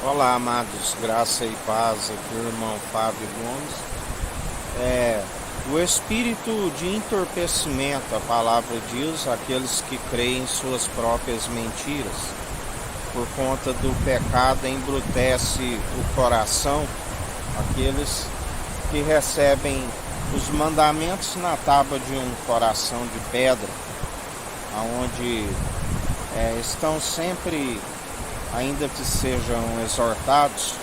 Olá, amados, graça e paz, aqui o irmão Fábio Gomes. O espírito de entorpecimento, a palavra diz, aqueles que creem em suas próprias mentiras, por conta do pecado embrutece o coração, aqueles que recebem os mandamentos na tábua de um coração de pedra, onde estão sempre, ainda que sejam exortados,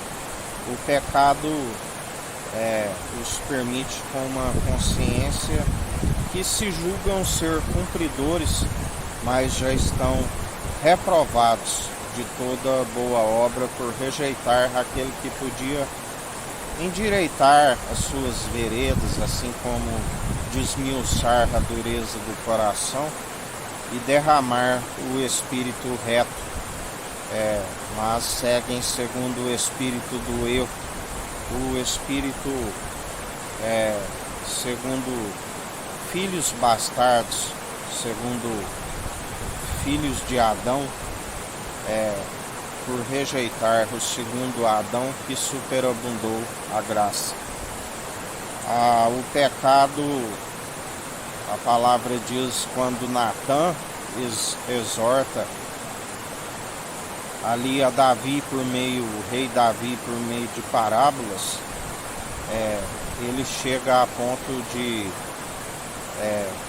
o pecado os permite com uma consciência que se julgam ser cumpridores, mas já estão reprovados de toda boa obra por rejeitar aquele que podia endireitar as suas veredas, assim como desmiuçar a dureza do coração e derramar o espírito reto. Mas seguem segundo o espírito do eu, o espírito segundo filhos bastardos, segundo filhos de Adão, por rejeitar o segundo Adão que superabundou a graça. O pecado, a palavra diz, quando Natã exorta ali a Davi o rei Davi por meio de parábolas, ele chega a ponto de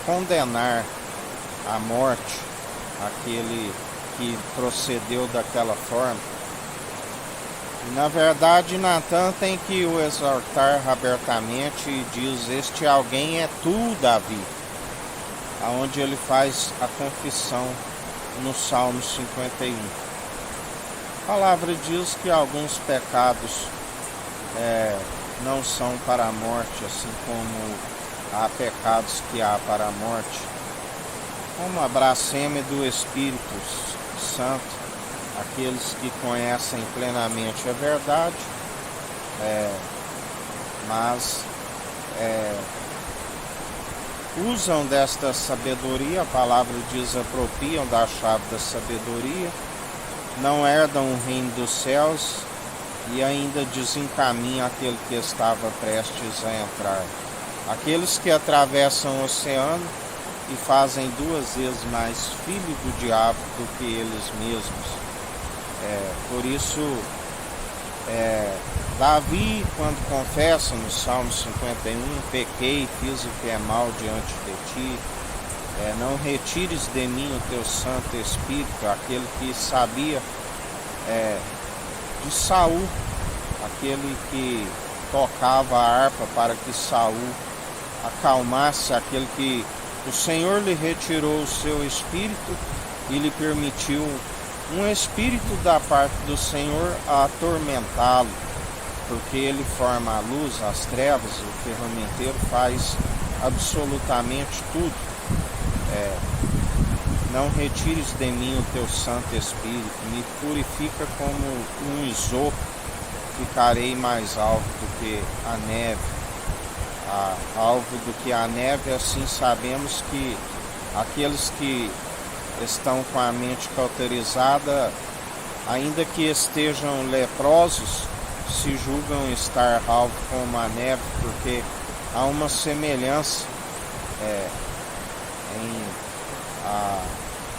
condenar à morte aquele que procedeu daquela forma. E, na verdade, Natã tem que o exortar abertamente e diz: este alguém é tu, Davi, aonde ele faz a confissão no Salmo 51. A palavra diz que alguns pecados não são para a morte, assim como há pecados que há para a morte, como a blasfêmia do Espírito Santo, aqueles que conhecem plenamente a verdade, mas usam desta sabedoria, a palavra diz, apropriam da chave da sabedoria, não herdam o reino dos céus e ainda desencaminham aquele que estava prestes a entrar. Aqueles que atravessam o oceano e fazem 2 vezes mais filho do diabo do que eles mesmos. Por isso, Davi, quando confessa no Salmo 51, pequei, fiz o que é mal diante de ti, não retires de mim o teu Santo Espírito, aquele que sabia de Saul, aquele que tocava a harpa para que Saul acalmasse, aquele que o Senhor lhe retirou o seu espírito e lhe permitiu um espírito da parte do Senhor a atormentá-lo, porque ele forma a luz, as trevas, o ferramenteiro faz absolutamente tudo. Não retires de mim o teu Santo Espírito, me purifica como um isopo, ficarei mais alvo do que a neve. Alvo do que a neve, assim sabemos que aqueles que estão com a mente cauterizada, ainda que estejam leprosos, se julgam estar alvo como a neve, porque há uma semelhança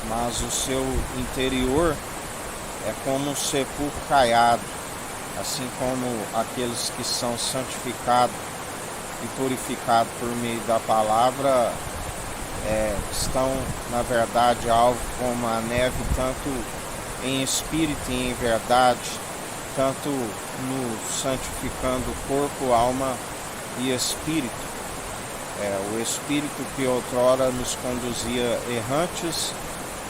mas o seu interior é como um sepulcro caiado, assim como aqueles que são santificados e purificados por meio da palavra estão, na verdade, alvo como a neve, tanto em espírito e em verdade, tanto no santificando corpo, alma e espírito. O Espírito que outrora nos conduzia errantes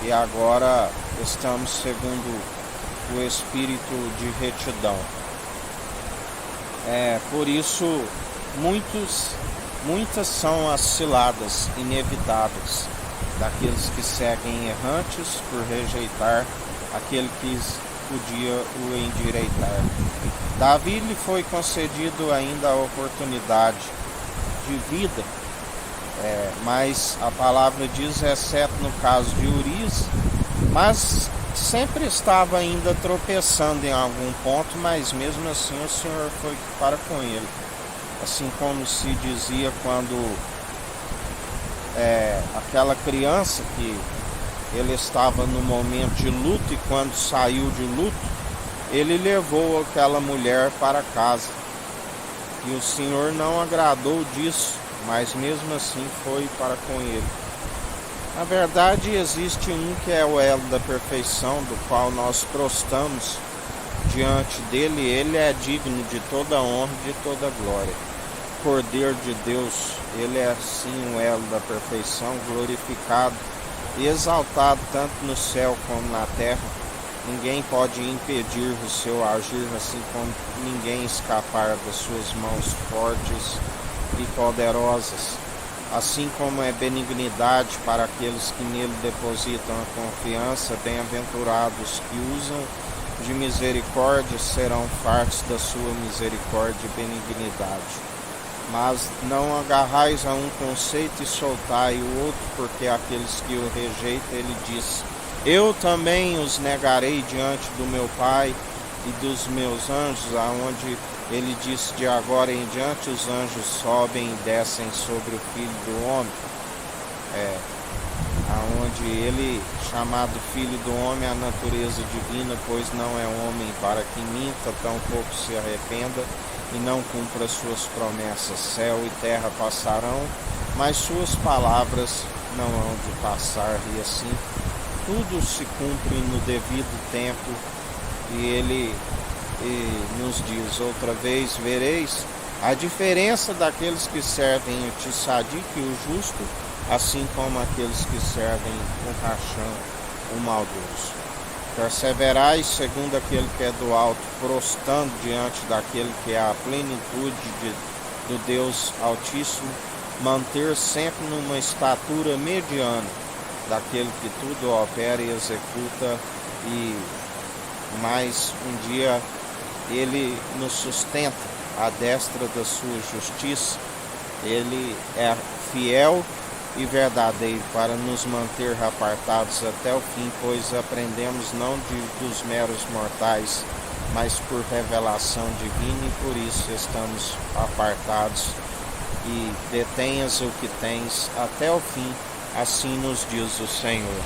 e agora estamos segundo o Espírito de retidão. Por isso, muitas são as ciladas inevitáveis daqueles que seguem errantes por rejeitar aquele que podia o endireitar. Davi lhe foi concedido ainda a oportunidade de vida, mas a palavra diz, exceto no caso de Urias, mas sempre estava ainda tropeçando em algum ponto, mas mesmo assim o Senhor foi para com ele. Assim como se dizia quando aquela criança que ele estava no momento de luto, e quando saiu de luto, ele levou aquela mulher para casa. E o Senhor não agradou disso, mas mesmo assim foi para com ele. Na verdade, existe um que é o elo da perfeição, do qual nós prostamos diante dele. Ele é digno de toda honra e de toda glória. Cordeiro de Deus, ele é sim o elo da perfeição, glorificado e exaltado tanto no céu como na terra. Ninguém pode impedir o seu agir, assim como ninguém escapar das suas mãos fortes e poderosas. Assim como é benignidade para aqueles que nele depositam a confiança, bem-aventurados que usam de misericórdia serão fartos da sua misericórdia e benignidade. Mas não agarrais a um conceito e soltai o outro, porque aqueles que o rejeitam, ele diz: eu também os negarei diante do meu Pai e dos meus anjos, aonde ele disse: de agora em diante os anjos sobem e descem sobre o Filho do Homem. Aonde ele, chamado Filho do Homem, a natureza divina, pois não é homem para que minta, tampouco se arrependa e não cumpra suas promessas. Céu e terra passarão, mas suas palavras não hão de passar. E assim tudo se cumpre no devido tempo. E ele nos diz outra vez: vereis a diferença daqueles que servem o tissadique e o justo, assim como aqueles que servem o rachão, o maldoso. Perseverai segundo aquele que é do alto, prostando diante daquele que é a plenitude do Deus Altíssimo, manter sempre numa estatura mediana daquele que tudo opera e executa, e mais um dia ele nos sustenta à destra da sua justiça. Ele é fiel e verdadeiro para nos manter apartados até o fim, pois aprendemos não dos meros mortais, mas por revelação divina, e por isso estamos apartados. E detenhas o que tens até o fim, assim nos diz o Senhor.